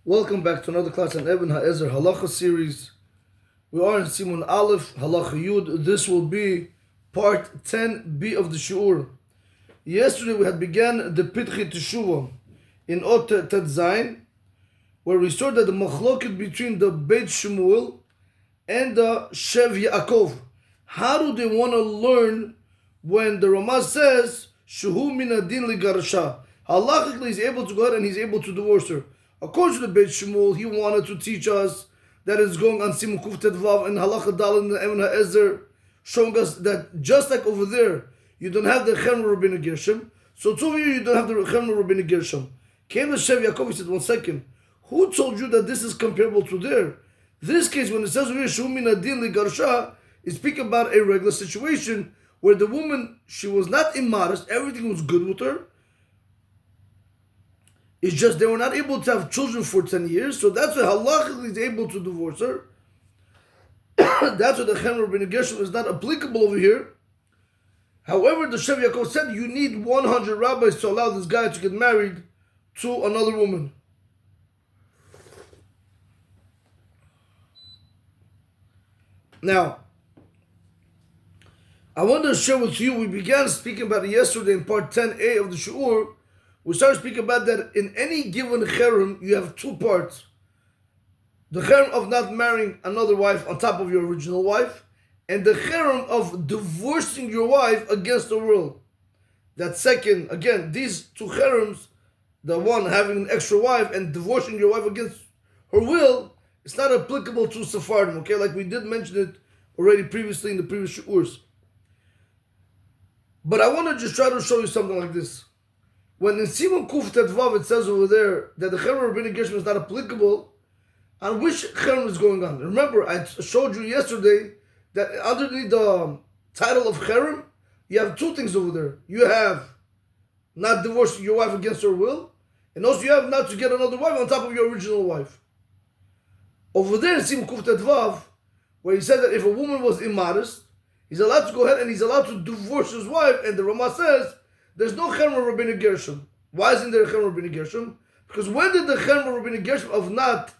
Welcome back to another class on Evean Hazaer Halacha series. We are in Siman Aleph, Halacha Yud. This will be part 10b of the Shiur. Yesterday we had began the Pitchi Teshuvah in Ot Tet Zayin, where we saw that the machloket between the Beit Shmuel and the Shev Yaakov. How do they want to learn when the Ramah says, Shehu min adin ligarsha? Halachically he's able to go ahead and he's able to divorce her. According to the Beit Shmuel, he wanted to teach us that it's going on Siman Kuf Tet Vav and Halacha Dal in the Evean Hazaer, showing us that just like over there, you don't have the Cherem Rabbinu Gershom, so over here you don't have the Cherem Rabbinu Gershom. Came to Shev Yaakov, he said, 1 second, who told you that this is comparable to there? This case, when it says over here, Shehu min adin ligarsha, is speaking about a regular situation where the woman, she was not immodest, everything was good with her. It's just they were not able to have children for 10 years, so that's why halachically is able to divorce her. That's why the Cherem Rabbinu Gershom is not applicable over here. However, the Shev Yaakov said you need 100 rabbis to allow this guy to get married to another woman. Now, I want to share with you, we began speaking about it yesterday in part 10a of the Shiur. We started speaking about that in any given cherem, you have two parts. The cherem of not marrying another wife on top of your original wife, and the cherem of divorcing your wife against her will. That second, again, these two cherems, the one having an extra wife and divorcing your wife against her will, it's not applicable to Sephardim, okay? Like we did mention it already previously in the previous shiurs. But I want to just try to show you something like this. When in Siman Kuf Tet Vav it says over there that the Cherem Rabbinu Gershom is not applicable, on which Cherem is going on? Remember, I showed you yesterday that underneath the title of Cherem, you have two things over there. You have not divorcing your wife against her will, and also you have not to get another wife on top of your original wife. Over there in Siman Kuf Tet Vav, where he said that if a woman was immodest, he's allowed to go ahead and he's allowed to divorce his wife, and the Ramah says, there's no Cherem Rabbinu Gershom. Why isn't there a Cherem Rabbinu Gershom? Because when did the Cherem Rabbinu Gershom of not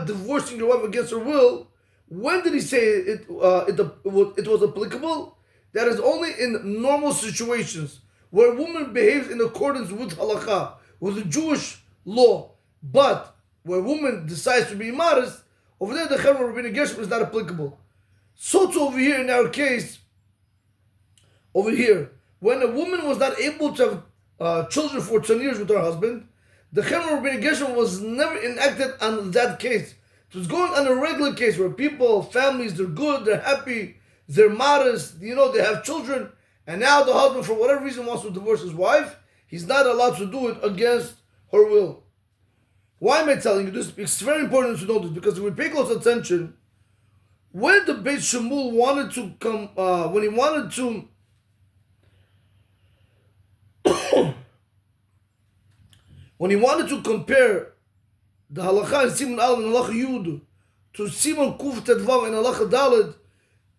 divorcing your wife against her will, when did he say it was applicable? That is only in normal situations where a woman behaves in accordance with Halacha, with the Jewish law. But where a woman decides to be modest, over there the Cherem Rabbinu Gershom is not applicable. So too over here in our case, over here, when a woman was not able to have children for 10 years with her husband, the Cherem Rabbinu Gershom was never enacted on that case. It was going on a regular case where people, families, they're good, they're happy, they're modest, they have children, and now the husband, for whatever reason, wants to divorce his wife. He's not allowed to do it against her will. Why am I telling you this? It's very important to know this, because if we pay close attention, when the Beit Shmuel wanted to come, when he wanted to when he wanted to compare the Halacha in Siman Aleph and Halacha Yud to Siman Kuf Tet Vav and Halacha Daled,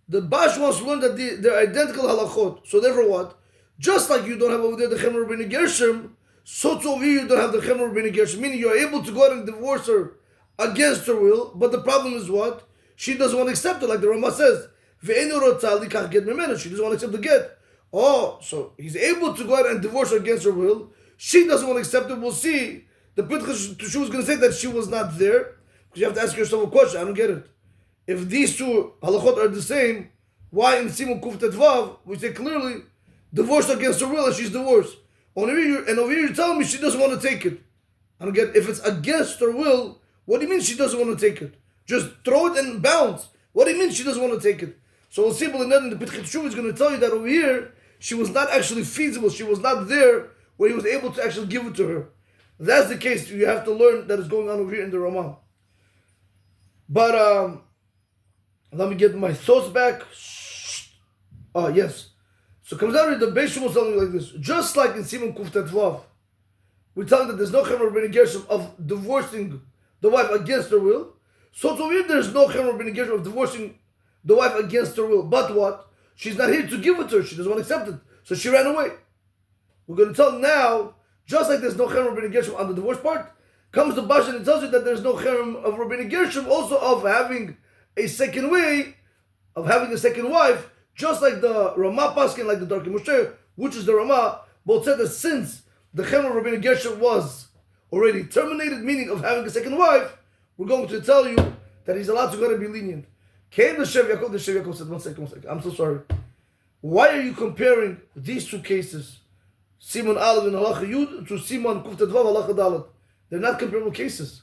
the Bash wants to learn that they're identical halachot. So therefore what? Just like you don't have over there the Cherem Rabbinu Gershom, so too over here you don't have the Cherem Rabbinu Gershom, meaning you're able to go out and divorce her against her will, but the problem is what? She doesn't want to accept it, like the Ramah says. She doesn't want to accept the get. Oh, so he's able to go out and divorce her against her will. She doesn't want to accept it. We'll see. The Pitchi Teshuvah is going to say that she was not there. Because you have to ask yourself a question. I don't get it. If these two halachot are the same, why in Siman Kuf Tet Vav we say clearly divorced against her will and she's divorced? Over here you're telling me she doesn't want to take it. I don't get it. If it's against her will, what do you mean she doesn't want to take it? Just throw it and bounce. What do you mean she doesn't want to take it? So we'll see, but in the Pitchi Teshuvah is going to tell you that over here she was not actually feasible. She was not there where he was able to actually give it to her. If that's the case, you have to learn that is going on over here in the Ramah. But let me get my thoughts back. Yes. So it comes out of the Beit Shmuel telling like this. Just like in Siman Kuf Tet Vav, we're telling that there's no Cherem Rabbinu Gershom of divorcing the wife against her will. So over here there's no Cherem Rabbinu Gershom of divorcing the wife against her will. But what? She's not here to give it to her. She doesn't want to accept it. So she ran away. We're going to tell now, just like there's no Cherem Rabbinu Gershom on the divorce part, Comes the Bash and it tells you that there's no cherem of Rabbeinu Gershom, also of having a second way, of having a second wife, just like the Ramah Paskin, like the Darkei Moshe, which is the Ramah, both said that since the cherem of Rabbeinu Gershom was already terminated, meaning of having a second wife, we're going to tell you that he's allowed to go and be lenient. Came the Shev Yaakov said, one second, I'm so sorry. Why are you comparing these two cases, Siman Aleph and Halacha Yud, to Siman Kuf Tedvav Halacha Dalet? They're not comparable cases.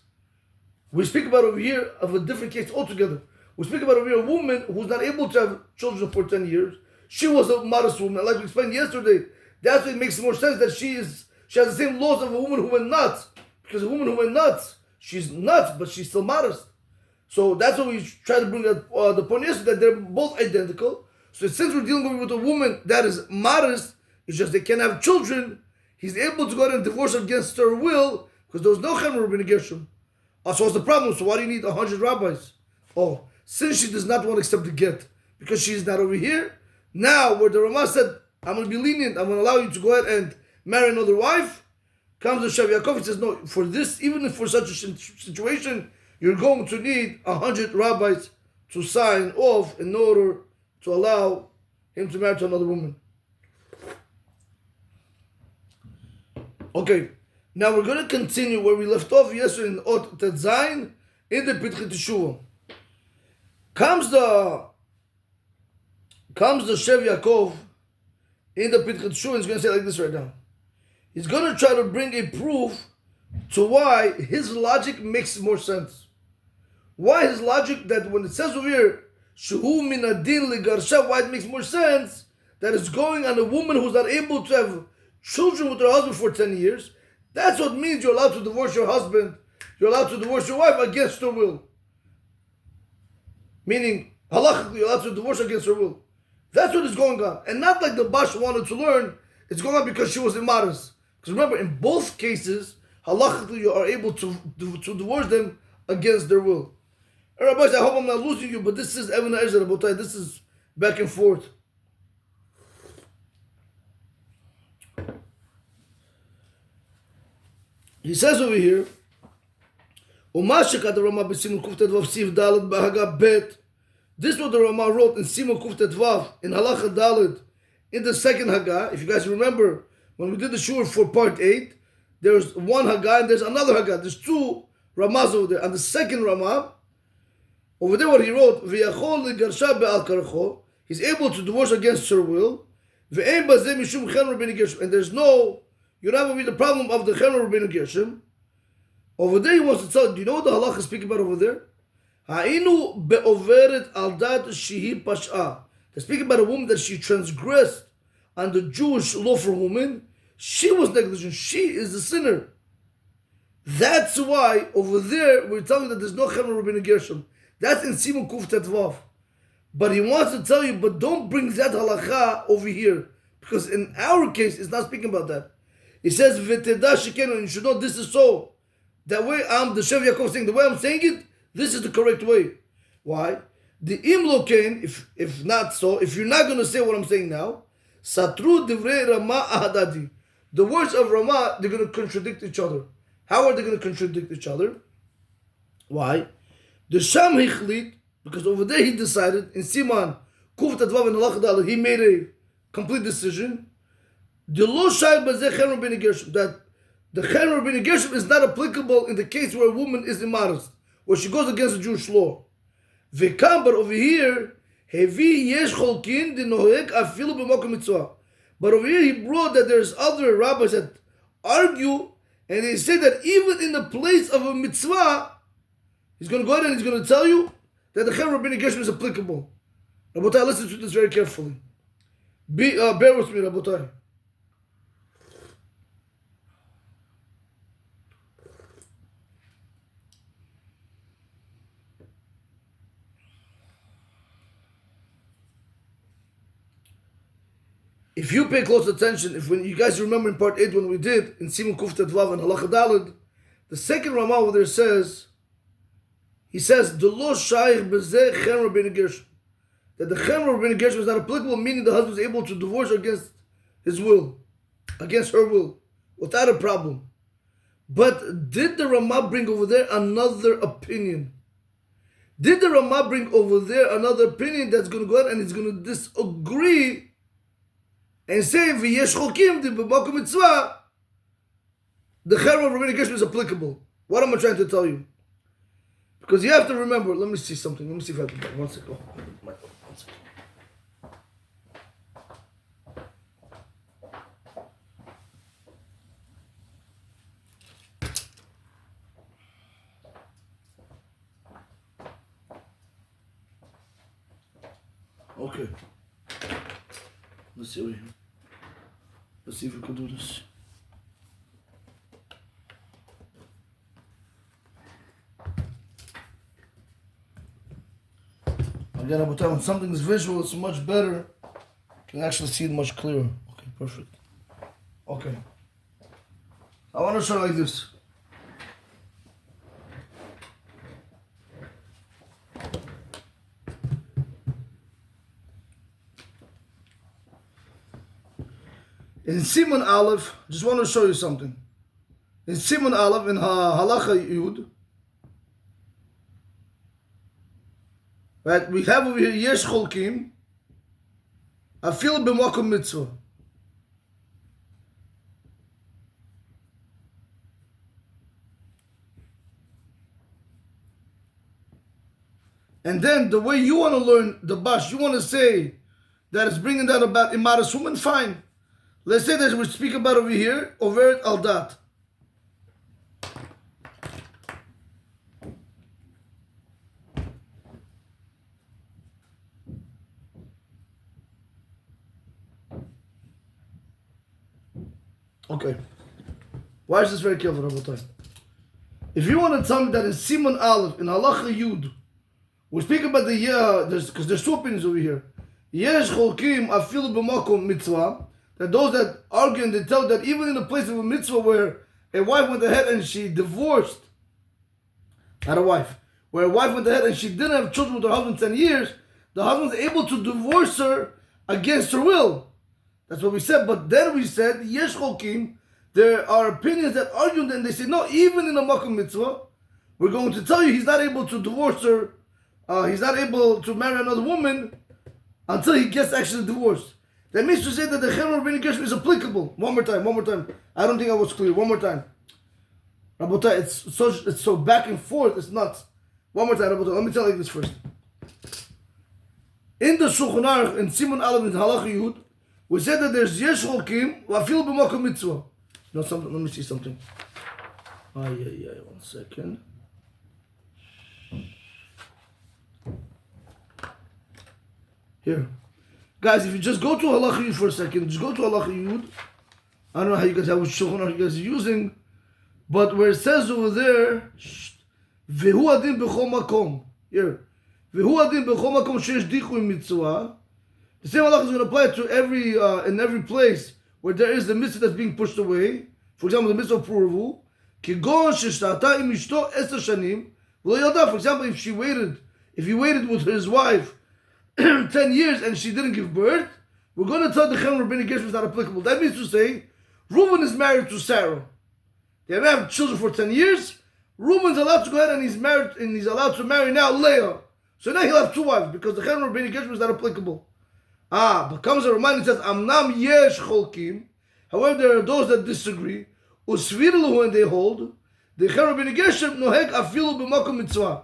We speak about over here of a different case altogether. We speak about over here a woman who's not able to have children for 10 years. She was a modest woman. Like we explained yesterday, that's why it makes more sense that she has the same laws of a woman who went nuts. Because a woman who went nuts, she's nuts, but she's still modest. So that's why we try to bring that, the point is that they're both identical. So since we're dealing with a woman that is modest, it's just they can't have children, he's able to go ahead and divorce against her will, because there was no Cherem Rabbeinu Gershom. So what's the problem? So why do you need 100 rabbis? Oh, since she does not want to accept the get, because she's not over here, now where the Ramah said, I'm going to be lenient, I'm going to allow you to go ahead and marry another wife, comes the Shev Yaakov and says, no, for this, even for such a situation, you're going to need 100 rabbis to sign off in order to allow him to marry to another woman. Okay, now we're going to continue where we left off yesterday in Ot Tet Zayin in the Pitchei Teshuvah. Comes the Shev Yaakov in the Pitchei Teshuvah, he's going to say like this right now. He's going to try to bring a proof to why his logic makes more sense. Why his logic, that when it says over here, Shehu min adin legarsha, why it makes more sense that it's going on a woman who's not able to have children with her husband for 10 years. That's what means you're allowed to divorce your husband, you're allowed to divorce your wife against her will. Meaning, halachically, you're allowed to divorce against her will. That's what is going on. And not like the Bash wanted to learn, it's going on because she was immodest. Because remember, in both cases, halachically, you are able to divorce them against their will. Hey, Rabbis, I hope I'm not losing you, but this is Evean Hazaer, Rabotai. This is back and forth. He says over here, this is what the Ramah wrote in Siman Kuf Tetvav in Halacha Dalet in the second Haggah. If you guys remember, when we did the Shur for part 8, there's one Haggah and there's another Haggah. There's two Ramahs over there. And the second Ramah, over there what he wrote, he's able to divorce against her will. And there's no, you don't have the problem of the Cherem Rabbeinu Gershom. Over there he wants to tell, do you know what the Halacha is speaking about over there? They're speaking about a woman that she transgressed on the Jewish law for women. She was negligent. She is the sinner. That's why over there we're telling you that there's no Cherem Rabbeinu Gershom. That's in Siman Kuf Tetvav. But he wants to tell you, but don't bring that halacha over here. Because in our case, it's not speaking about that. He says, V'teda shekenu, and you should know this is so. That way, the Shev Yaakov saying, the way I'm saying it, this is the correct way. Why? The imlo kain, if not so, if you're not going to say what I'm saying now, Satru divrei Ramah ahadadi. The words of Ramah, they're going to contradict each other. How are they going to contradict each other? Why? The Sham Hichlit, because over there he decided, in Siman, Kuf Tetvav and Halacha Dalet, he made a complete decision. The Lo Shai Bazeh Cherem Rabbeinu Gershom, that the Cherem Rabbeinu Gershom is not applicable in the case where a woman is immodest, where she goes against the Jewish law. Vekam, but over here, Hevi Yesh Cholkin de Nohek Afilu B'Mokom Mitzvah. But over here he brought that there's other rabbis that argue, and they say that even in the place of a mitzvah, he's going to go ahead and he's going to tell you that the Cherem Rabbeinu Gershom is applicable. Rabotai, listen to this very carefully. Bear with me, Rabotai. If you pay close attention, when you guys remember in part 8 when we did in Siman Kuf Tetvav and Halacha Dalet, the second Ramah over there says, he says, the lo shaykh bezeh Cherem Rabbeinu Gershom, that the Cherem Rabbeinu Gershom is not applicable, meaning the husband is able to divorce against his will, against her will, without a problem. But did the Ramah bring over there another opinion? Did the Ramah bring over there another opinion that's going to go out and it's going to disagree and say, V'yesh chokim di b'makom mitzvah, the Cherem of Rabbinic Gershom is applicable? What am I trying to tell you? Because you have to remember, let me see something. Let me see if I can get 1 second. Oh, 1 second. Okay. Let's see over here. Let's see if we can do this. Again, every time when something is visual, it's much better. You can actually see it much clearer. Okay, perfect. Okay. I want to show like this. In Siman Aleph, just want to show you something. In Siman Aleph, in Halacha Yud, right, we have over here Yesh Cholkim, Afil b'makom mitzvah. And then the way you want to learn the Bash, you want to say that it's bringing that about immodest woman, fine. Let's say that we speak about over here, over al dat. Okay. Why is this very careful, Rabotai? If you want to tell me that in Siman Aleph, in Halacha Yud, we speak about the because there's two opinions over here. Yesh cholkim afilu b'makom mitzvah. That those that argue and they tell that even in the place of a mitzvah where a wife went ahead and she divorced, not a wife, where a wife went ahead and she didn't have children with her husband 10 years, the husband was able to divorce her against her will. That's what we said. But then we said, Yesh Cholkim, there are opinions that argue and they say, no, even in a makom mitzvah, we're going to tell you he's not able to divorce her, he's not able to marry another woman until he gets actually divorced. That means to say that the Cherem of Rabbinic Gershom is applicable. One more time. I don't think I was clear. One more time. Rabotai, it's so back and forth, it's nuts. One more time, Rabotai. Let me tell you this first. In the Shulchan Aruch, in Siman Aleph, in Halacha Yud, we said that there's Yesh Cholkim, V'afil b'makom mitzvah. You know something? Let me see something. 1 second. Here. Guys, if you just go to Halacha Yud for a second, just go to Halacha Yud. I don't know how you guys have which Shulchan Aruch you guys are using, but where it says over there, Vehu adin b'chol makom. Here. Vehu adin b'chol makom sheyesh dichu in mitzvah. The same halacha is going to apply to in every place where there is the mitzvah that's being pushed away. For example, the mitzvah of Puruvu. Kigon sheshtata im ishto 10 shanim. For example, if he waited with his wife 10 years and she didn't give birth, we're going to tell the Cherem Rabbinic Gershom is not applicable. That means to say, Reuven is married to Sarah. They have had children for 10 years. Reuven's allowed to go ahead and he's married and he's allowed to marry now Leah. So now he'll have 2 wives because the Cherem Rabbinic Gershom is not applicable. But comes a reminder and says, Amnam yesh cholkim. However, there are those that disagree. Usvirlu, and they hold, the Cherem Rabbinic Gershom nohek afilu b'makom mitzvah.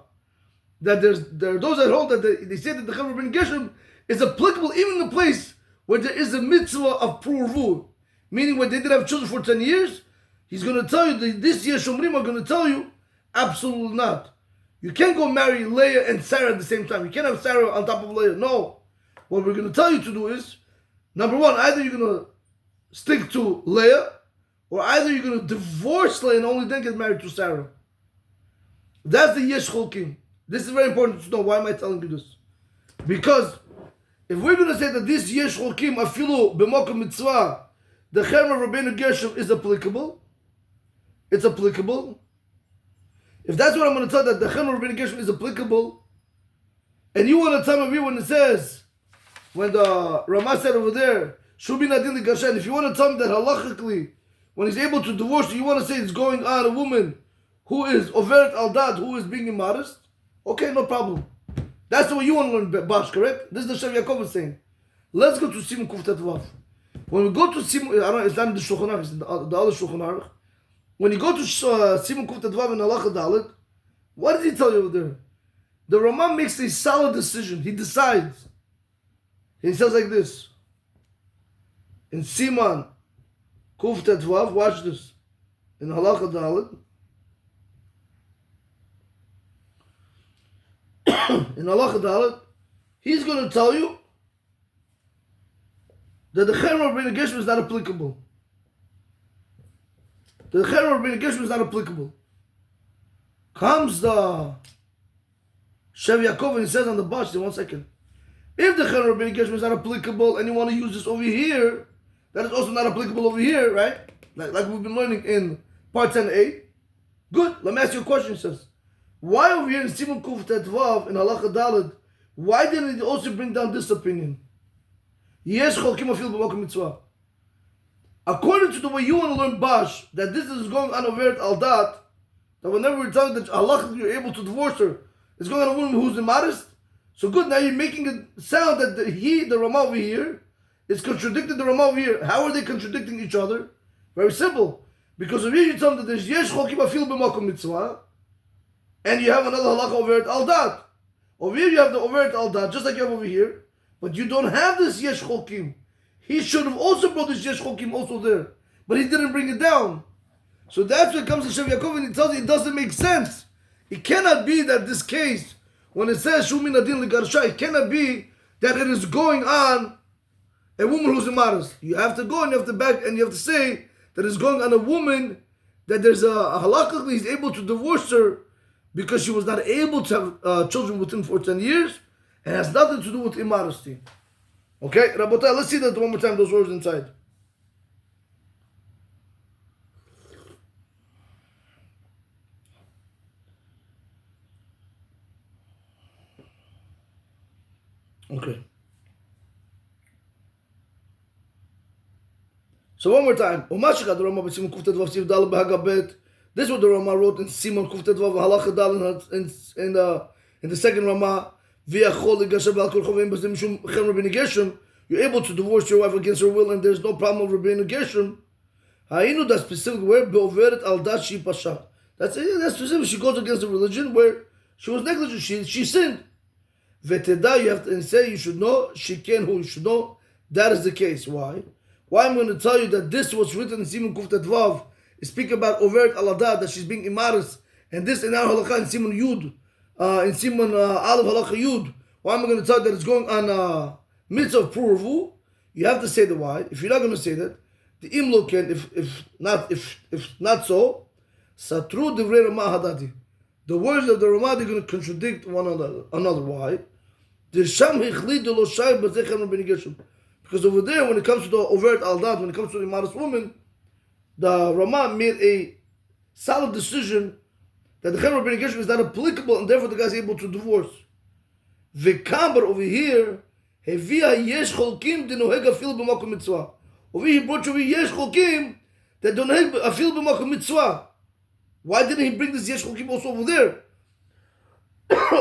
That there are those that hold that they say that the Cherem Rabbinic Gershom is applicable even in the place where there is a mitzvah of Puruvu. Meaning when they didn't have children for 10 years, he's going to tell you, that this year Shomrim are going to tell you, absolutely not. You can't go marry Leah and Sarah at the same time. You can't have Sarah on top of Leah. No. What we're going to tell you to do is, number one, either you're going to stick to Leah, or either you're going to divorce Leah and only then get married to Sarah. That's the Yesh Cholkim. This is very important to know. Why am I telling you this? Because if we're going to say that this Yesh Cholkim afilu b'makom mitzvah, the Cherem of Rabbinic Gershom is applicable, it's applicable. If that's what I'm going to tell, that the Cherem of Rabbinic Gershom is applicable, and you want to tell me when it says, when the Ramah said over there, Shubi Nadin Li Gashan, if you want to tell me that halachically, when he's able to divorce her, you want to say it's going on a woman who is overt al dad, who is being immodest? Okay, no problem. That's the way you want to learn Bash, correct? This is the Shev Yaakov is saying. Let's go to Siman Kuf Tet Vav. When we go to Siman, I don't know, it's not in the Shulchan Aruch, it's in the other Shulchan Aruch. When you go to Siman Kuf Tet Vav in Halacha Dalet, what does he tell you over there? The Rama makes a solid decision. He decides. He says like this. In Siman Kuf Tet Vav, watch this. In Halacha Dalet. In Halacha Dalet, he's going to tell you that the Cherem of Rabbeinu Gershom is not applicable. The Cherem of Rabbeinu Gershom is not applicable. Comes the Shev Yaakov and he says on the Bash, one second. If the Cherem of Rabbeinu Gershom is not applicable and you want to use this over here, that is also not applicable over here, right? Like we've been learning in part 10a. Good. Let me ask you a question, he says. Why over here in Siman Kuf Tet Vav in Halacha Dalet, why didn't he also bring down this opinion? Yesh cholkim afil b'makom mitzvah. According to the way you want to learn Bash, that this is going on over al dat, that whenever we're telling that Allah you're able to divorce her, it's going on a woman who's immodest. So good, now you're making it sound that the Rama over here is contradicting the Rama over here. How are they contradicting each other? Very simple. Because over here you tell them that there's yesh cholkim afil b'makom mitzvah, and you have another halacha over al dat. Over here you have the over al dat, just like you have over here. But you don't have this yesh cholkim. He should have also brought this yesh cholkim also there. But he didn't bring it down. So that's when it comes to Shev Yaakov and he tells you it doesn't make sense. It cannot be that this case, when it says Shumin Adin Ligarsha, it cannot be that it is going on a woman who's immodest. You have to go and you have to back and you have to say that it's going on a woman, that there's a halakha that he's able to divorce her because she was not able to have children with him for 10 years. It has nothing to do with immodesty. Okay, Rabotai, let's see that one more time, those words inside. Okay. So one more time. This is what the Rama wrote in Siman Kuf Tet Vav Halacha Dalet in the second Rama. You're able to divorce your wife against her will, and there's no problem with Rabbeinu Gershom. Hainu, that specific word be'overet al dat she pasha. That's specific. She goes against the religion where she was negligent. She sinned. Veteda, you have to say, you should know. She can, who you should know. That is the case. Why? Why I'm going to tell you that this was written in Siman Kuf Tet Vav. Speak about overt al dat, that she's being immodest, and this in our halakha in Siman Yud, in Siman Aleph halakha Yud. Why am I going to tell you that it's going on mitzvah purvu? You have to say the why. If you're not going to say that, the imlo can. If not so, satru divrei Rama hadati. The words of the Rama, they're going to contradict one another. Why? Because over there, when it comes to the overt al dat, when it comes to the immodest woman, the Rama made a solid decision that the Cherem Rabbeinu Gershom is not applicable, and therefore the guy is able to divorce. V'kambar over here, hevia yesh cholkim denoheg afil b'makom mitzvah. Over here he brought you yesh cholkim that denoheg afil b'makom mitzvah. Why didn't he bring this yesh cholkim also over there?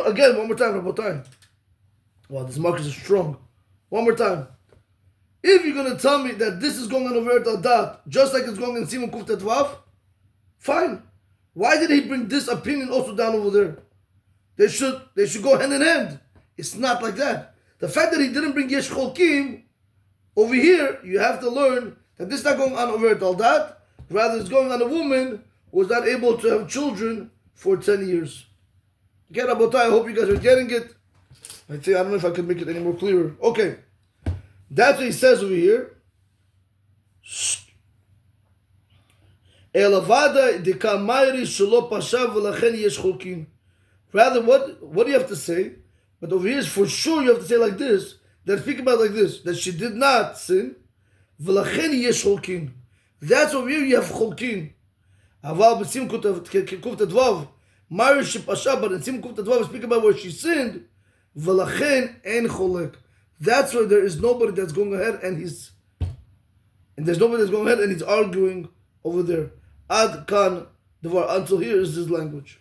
Again, one more time. Wow, this Marcus is strong. One more time. If you're going to tell me that this is going on over at dat, just like it's going in Siman Kuf Tet Vav, fine. Why did he bring this opinion also down over there? They should go hand in hand. It's not like that. The fact that he didn't bring Yesh Cholkim over here, you have to learn that this is not going on over at dat, rather it's going on a woman who was not able to have children for 10 years. Okay, Rabotai, I hope you guys are getting it. I don't know if I can make it any more clearer. Okay. That's what he says over here. Rather, what do you have to say? But over here, for sure, you have to say like this. That speak about like this. That she did not sin. That's over here you have cholkin. But in Siman Kuf Tet Vav, speak about where she sinned. That's why there is nobody that's going ahead and there's nobody that's going ahead and he's arguing over there. Ad kan devar. Until here is his language.